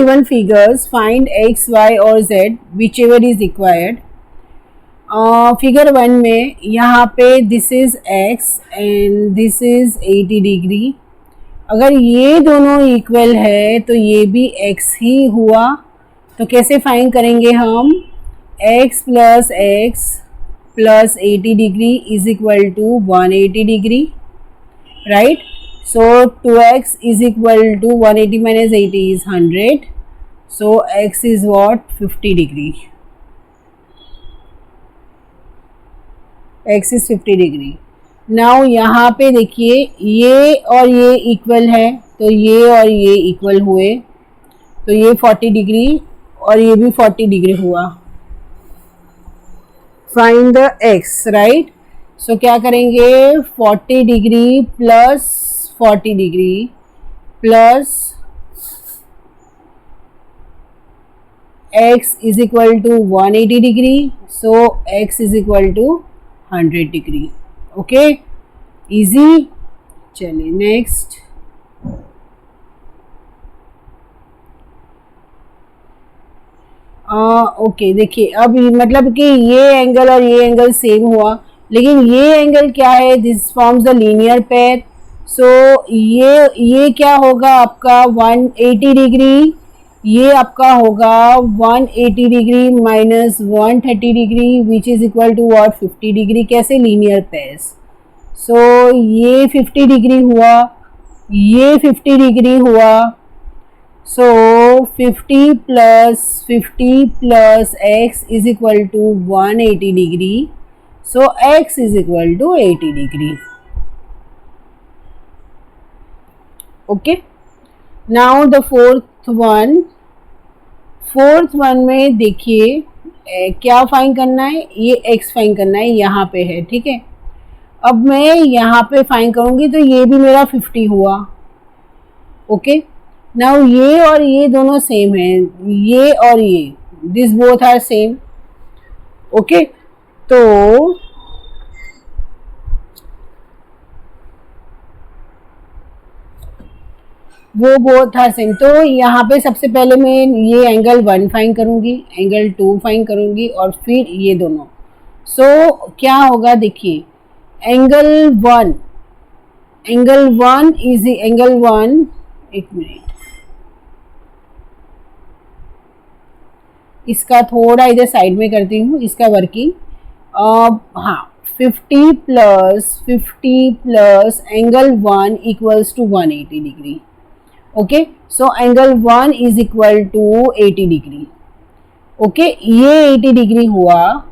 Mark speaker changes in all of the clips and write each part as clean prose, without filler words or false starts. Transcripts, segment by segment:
Speaker 1: given figures, find x, y और z whichever is required. Figure 1 में यहाँ पे this is x and this is 80 degree. अगर ये दोनों इक्वल है तो ये भी x ही हुआ. तो कैसे फाइंड करेंगे हम? x plus 80 degree is equal to 180 degree, right. So 2x is equal to 180 minus 80 is 100. So x is what? 50 degree. x is 50 degree. Now यहाँ पे देखिए ये और ये इक्वल है तो ये और ये इक्वल हुए तो ये 40 डिग्री और ये भी 40 डिग्री हुआ. Find the x, right? So क्या करेंगे? 40 degree plus 40 degree plus x is equal to 180 degree. So x is equal to 100 degree. Okay, easy. चलिए नेक्स्ट. ओके देखिए अब मतलब कि ये एंगल और ये एंगल सेम हुआ, लेकिन ये एंगल क्या है? This forms the linear pair. So ये क्या होगा आपका? 180 डिग्री. ये आपका होगा 180 degree minus 130 degree which is equal to what? 50 degree. कैसे? Linear pairs. सो ये 50 डिग्री हुआ, ये 50 डिग्री हुआ. So 50 plus x is equal to 180 degree. So x is equal to 80 degree. Okay, now the fourth one में देखिए क्या find करना है? ये x फाइंड करना है, यहाँ पे है. ठीक है, अब मैं यहाँ पे फाइंड करूँगी तो ये भी मेरा 50 हुआ. ओके, नाउ ये और ये दोनों सेम है, ये और ये, this both are same. Okay, तो वो बोथ आर सेम. तो यहाँ पे सबसे पहले मैं ये एंगल 1 फाइंड करूँगी, एंगल 2 फाइंड करूँगी और फिर ये दोनों. सो क्या होगा? देखिए एंगल 1 इज एंगल 1. एक मिनट, इसका थोड़ा इधर साइड में करती हूँ इसका वर्किंग. हाँ, 50 plus angle 1 equals to 180 degree. Okay, so angle 1 is equal to 80 degree. Okay, ये 80 डिग्री हुआ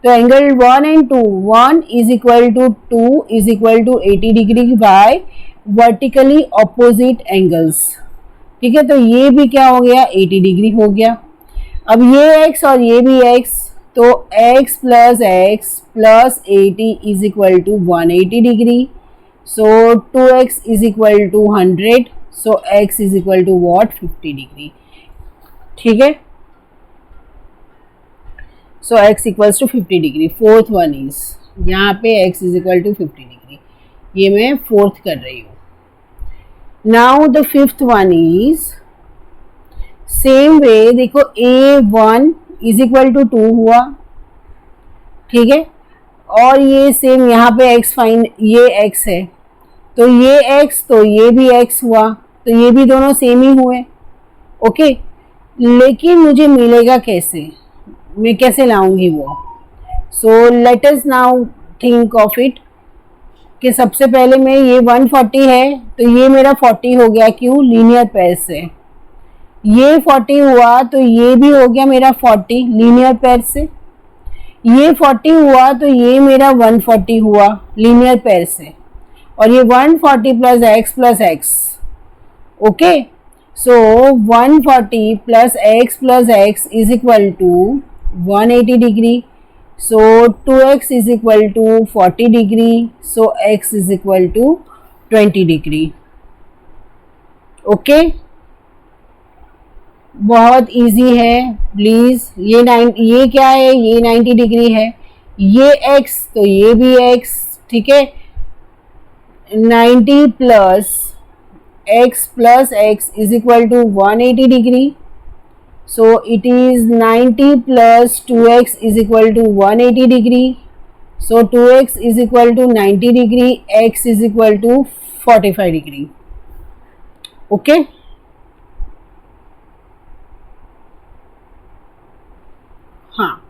Speaker 1: तो angle 1 and 2, 1 is equal to 2 is equal to 80 degree by vertically opposite angles. ठीक है, तो ये भी क्या हो गया? 80 डिग्री हो गया. अब ये x और ये भी x, तो x plus 80 is equal to 180 degree. So 2x is equal to 100. So x is equal to what? 50 degree. ठीक है, so x equals to 50 degree. Fourth one is यहाँ पे x is equal to 50 degree. ये मैं fourth कर रही हूँ. Now the fifth one is same way. देखो a1 इज इक्वल टू 2 हुआ. ठीक है, और ये सेम यहाँ पे x फाइन, ये x है तो ये x, तो ये भी x हुआ, तो ये भी दोनों सेम ही हुए. ओके, लेकिन मुझे मिलेगा कैसे? मैं कैसे लाऊंगी वो? So let us now think of it कि सबसे पहले मैं ये 140 है तो ये मेरा 40 हो गया. क्यों? लीनियर पेयर से. ये 40 हुआ तो ये भी हो गया मेरा 40 लीनियर पेयर से. ये 40 हुआ तो ये मेरा 140 हुआ लीनियर पेयर से. और ये 140 plus x. Okay, so 140 plus x is equal to 180 degree. So 2x is equal to 40 degree. So x is equal to 20 degree. Okay, बहुत इजी है प्लीज. ये क्या है? ये 90 डिग्री है. ये x तो ये भी x. ठीक है, 90 plus x is equal to 180 degree. So it is 90 plus 2x is equal to 180 degree. So 2x is equal to 90 degree, x is equal to 45 degree. Okay. हाँ,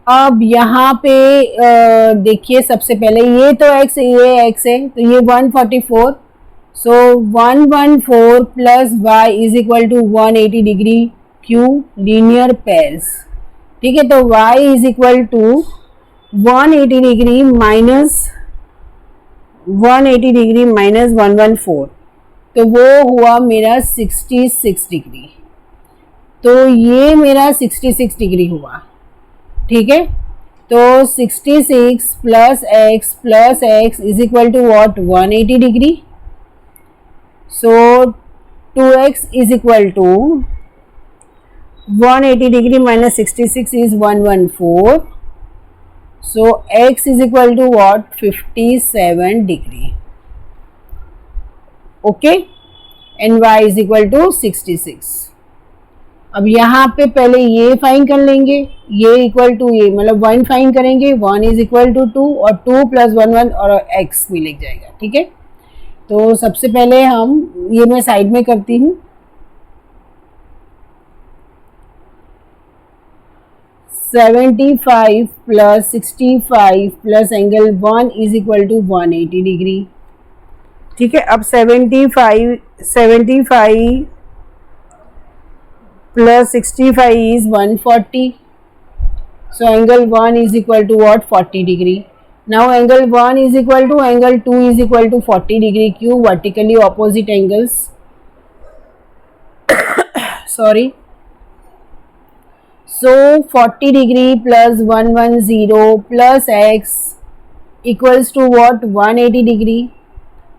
Speaker 1: अब यहाँ पे देखिए, सबसे पहले ये तो x ये x है, तो ये 144. So 114 plus y is equal to 180 degree. क्यू? Linear pairs. ठीक है, तो y is equal to 180 degree minus 180 degree minus 114, तो वो हुआ मेरा 66 डिग्री. तो ये मेरा 66 डिग्री हुआ. ठीक है, तो 66 plus x is equal to what? 180 degree. So 2x is equal to 180 degree minus 66 is 114. So x is equal to what? 57 degree. Okay, and y is equal to 66. अब यहाँ पे पहले ये फाइन कर लेंगे, ये इक्वल टू ये, मतलब 1 फाइन करेंगे, 1 इज इक्वल टू 2 और 2 प्लस 1 1 और x भी लिख जाएगा. ठीक है, तो सबसे पहले हम ये मैं साइड में करती हूँ. 75 plus 65 plus angle 1 is equal to 180 degree. ठीक है, अब 75 plus 65 is 140. So angle 1 is equal to what? 40 degree. Now angle 1 is equal to angle 2 is equal to 40 degree. Q, vertically opposite angles. Sorry. So 40 degree plus 110 plus x equals to what? 180 degree.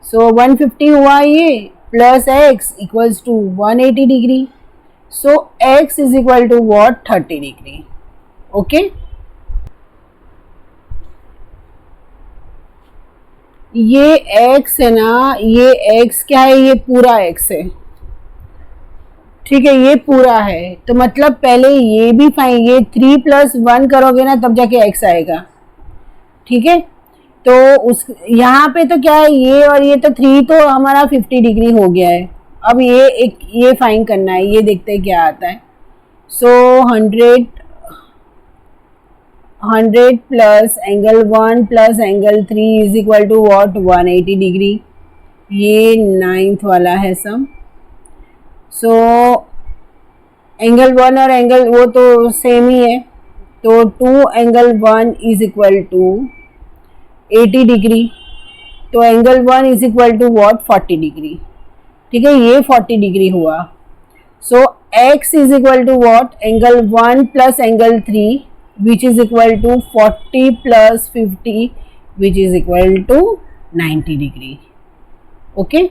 Speaker 1: So 150 हुआ ये, plus x equals to 180 degree. So x is equal to what? 30 degree. Okay. ये x है ना, ये x क्या है? ये पूरा x है. ठीक है, ये पूरा है, तो मतलब पहले ये भी फाइन, ये 3 प्लस 1 करोगे ना तब जाके x आएगा. ठीक है, तो उस यहाँ पे तो क्या है, ये और ये तो 3 तो हमारा 50 डिग्री हो गया है. अब ये फाइन करना है, ये देखते हैं क्या आता है. So 100 plus angle 1 plus angle 3 is equal to what? 180 degree. ये 9th वाला है सम. सो एंगल 1 और एंगल वो तो सेम ही है, तो 2 angle 1 is equal to 80 degree. तो angle 1 is equal to what? 40 degree. ठीक है, ये 40 डिग्री हुआ. So x is equal to what? Angle 1 plus angle 3 which is equal to 40 plus 50 which is equal to 90 degree. Okay,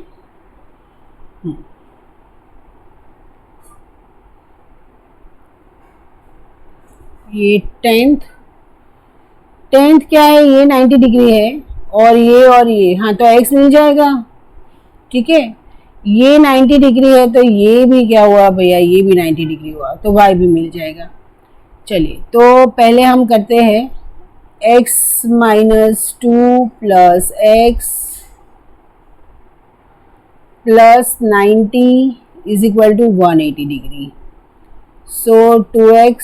Speaker 1: ये 10th क्या है? ये 90 degree है और ये, हाँ, तो x मिल जाएगा. ठीक है, ये 90 डिग्री है, तो ये भी क्या हुआ भैया? ये भी 90 डिग्री हुआ, तो y भी मिल जाएगा. चलिए, तो पहले हम करते हैं x minus 2 plus x plus 90 is equal to 180 degree. So 2x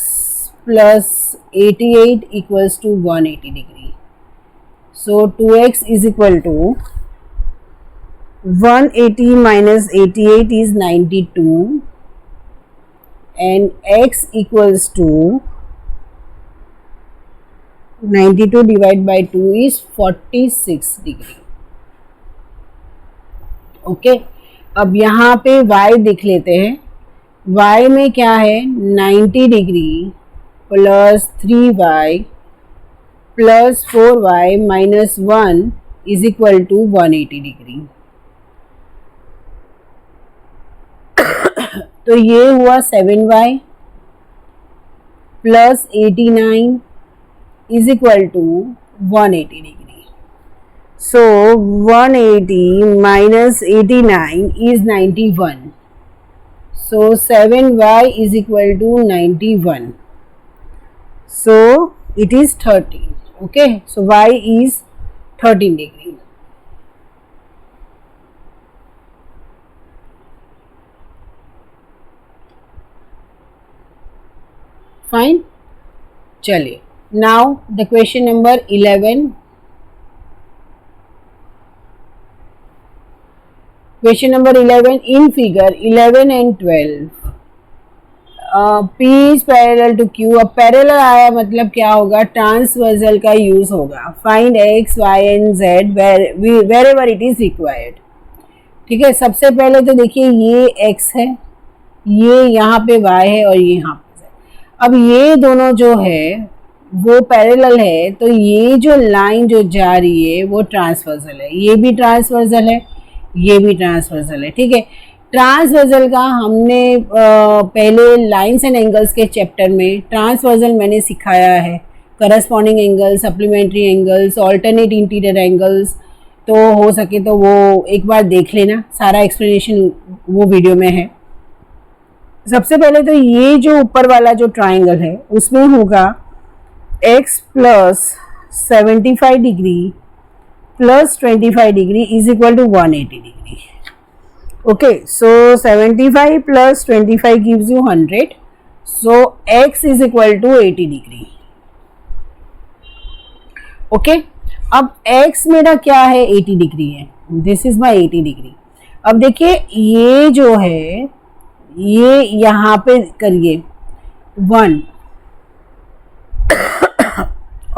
Speaker 1: plus 88 equals to 180 degree. So 2x is equal to 180 minus 88 is 92 and x equals to 92 divided by 2 is 46 degree. Okay, अब यहाँ पे y देख लेते हैं. y में क्या है? 90 degree plus 3y plus 4y minus 1 is equal to 180 degree. तो ये हुआ 7y plus 89 is equal to 180 degree. So 180 minus 89 is 91. So 7y is equal to 91. So it is 13. Okay, so y is 13 degree. Fine. चलिए, now the question number 11. Question number 11, in figure 11 and 12 P is parallel to Q. अब parallel आया मतलब क्या होगा, transversal का use होगा. Find x, y and z wherever it is required. ठीक है, सबसे पहले तो देखिए ये x है, ये यहाँ पे y है और ये यहाँ पे z. अब ये दोनों जो है वो पैरेलल है, तो ये जो लाइन जो जा रही है वो ट्रांसवर्सल है. ये भी ट्रांसवर्सल है, ये भी ट्रांसवर्सल है. ठीक है, ट्रांसवर्सल का हमने पहले लाइंस एंड एंगल्स के चैप्टर में ट्रांसवर्सल मैंने सिखाया है. Corresponding angles, supplementary angles, alternate interior angles. तो हो सके तो वो एक बार देख लेना, सारा एक्सप्लेनेशन वो वीडियो में है. सबसे पहले तो ये जो ऊपर वाला जो ट्राइंगल है उसमें होगा x plus 75 degree plus 25 degree is equal to 180 degree. Okay, so 75 plus 25 gives you 100. So x is equal to 80 degree. Okay, अब x मेरा क्या है, 80 डिग्री है. This is my 80 degree. अब देखिए ये जो है ये यहाँ पे करिए 1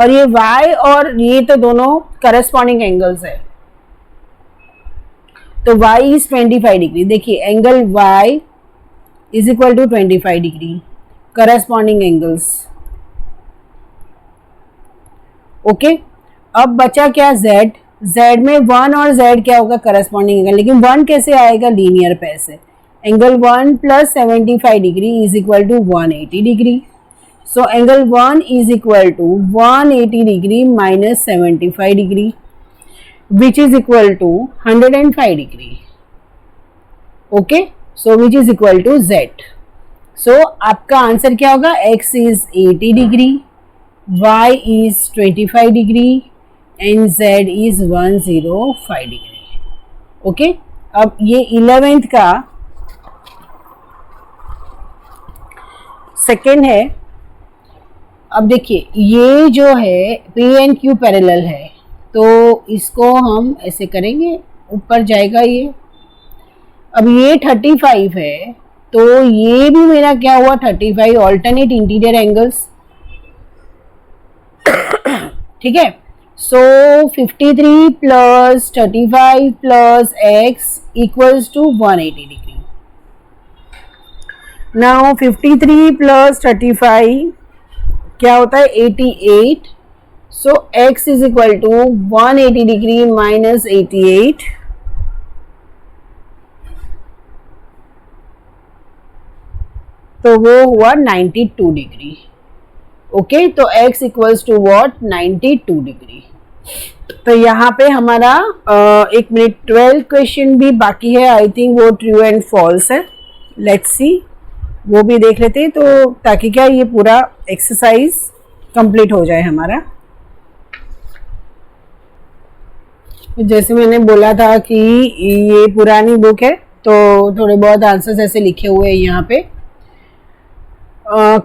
Speaker 1: और ये y और ये तो दोनों करस्पॉन्डिंग एंगल्स है. तो y इज 25 डिग्री. देखिए angle y is equal to 25 degree, corresponding angles. Okay, अब बचा क्या, z. z में 1 और z क्या होगा, करस्पॉन्डिंग एंगल. लेकिन 1 कैसे आएगा, लीनियर पेयर से. Angle 1 plus 75 degree is equal to 180 degree. So angle 1 is equal to 180 degree minus 75 degree which is equal to 105 degree. Okay, so which is equal to z. So आपका answer क्या होगा, x is 80 degree, y is 25 degree and z is 105 degree. Okay, अब ये 11th का second है. अब देखिए ये जो है p and q पैरेलल है, तो इसको हम ऐसे करेंगे, ऊपर जाएगा ये. अब ये 35 है, तो ये भी मेरा क्या हुआ, 35. Alternate interior angles. ठीक है, so 53 plus 35 plus x equals to 180 degree. Now 53 plus 35 क्या होता है, 88. So x is equal to 180 degree minus 88. तो वो हुआ 92 डिग्री. ओके, तो x equals to what, 92 degree. तो यहाँ पे हमारा 1 मिनट 12 क्वेश्चन भी बाकी है. आई थिंक वो ट्रू एंड फॉल्स है. लेट्स सी, वो भी देख लेते हैं, तो ताकि क्या ये पूरा एक्सरसाइज कंप्लीट हो जाए हमारा. जैसे मैंने बोला था कि ये पुरानी बुक है, तो थोड़े बहुत आंसर्स ऐसे लिखे हुए हैं यहाँ पे.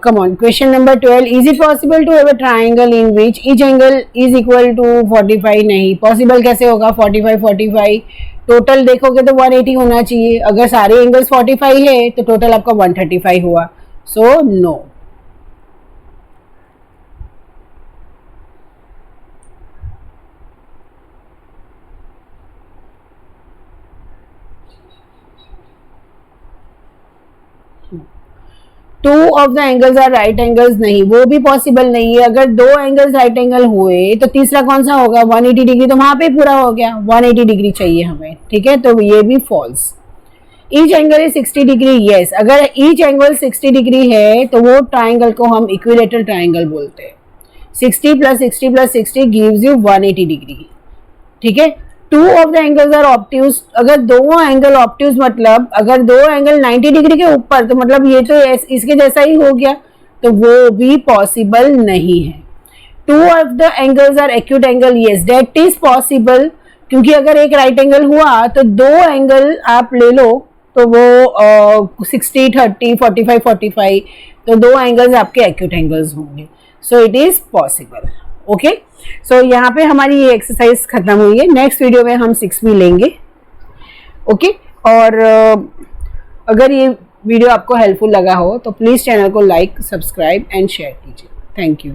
Speaker 1: Come on, question number 12. Is it possible to have a triangle in which each angle is equal to 45? नहीं, पॉसिबल कैसे होगा, 45 45 टोटल देखोगे तो 180 होना चाहिए. अगर सारे एंगल्स 45 है तो टोटल आपका 135 हुआ. So no. Two of the angles are right angles. नहीं, वो भी पॉसिबल नहीं है. अगर 2 एंगल्स राइट एंगल हुए तो तीसरा कौन सा होगा, 180 डिग्री. तो वहां पे पूरा हो गया, 180 डिग्री चाहिए हमें. ठीक है, तो ये भी false. Each angle is 60 degree. Yes, अगर ईच एंगल 60 डिग्री है तो वो ट्राइंगल को हम इक्विलेटरल ट्राइंगल बोलते हैं. 60 plus 60 plus 60 gives you 180 degree. ठीक है, two of the angles are obtuse, अगर दो एंगल ऑब्ट्यूज मतलब अगर दो एंगल 90 डिग्री के ऊपर, तो मतलब ये तो इसके जैसा ही हो गया, तो वो भी पॉसिबल नहीं है। Two of the angles are acute angle, yes that is possible, क्योंकि अगर एक राइट एंगल हुआ तो दो एंगल आप ले लो, तो वो 60 30 45 45, तो दो एंगल्स आपके एक्यूट एंगल्स होंगे, so it is possible. Okay, so यहाँ पे हमारी ये एक्सरसाइज खत्म हुई है। नेक्स्ट वीडियो में हम 6वीं लेंगे। ओके, और अगर ये वीडियो आपको हेल्पफुल लगा हो तो प्लीज़ चैनल को लाइक, सब्सक्राइब एंड शेयर कीजिए। Thank you.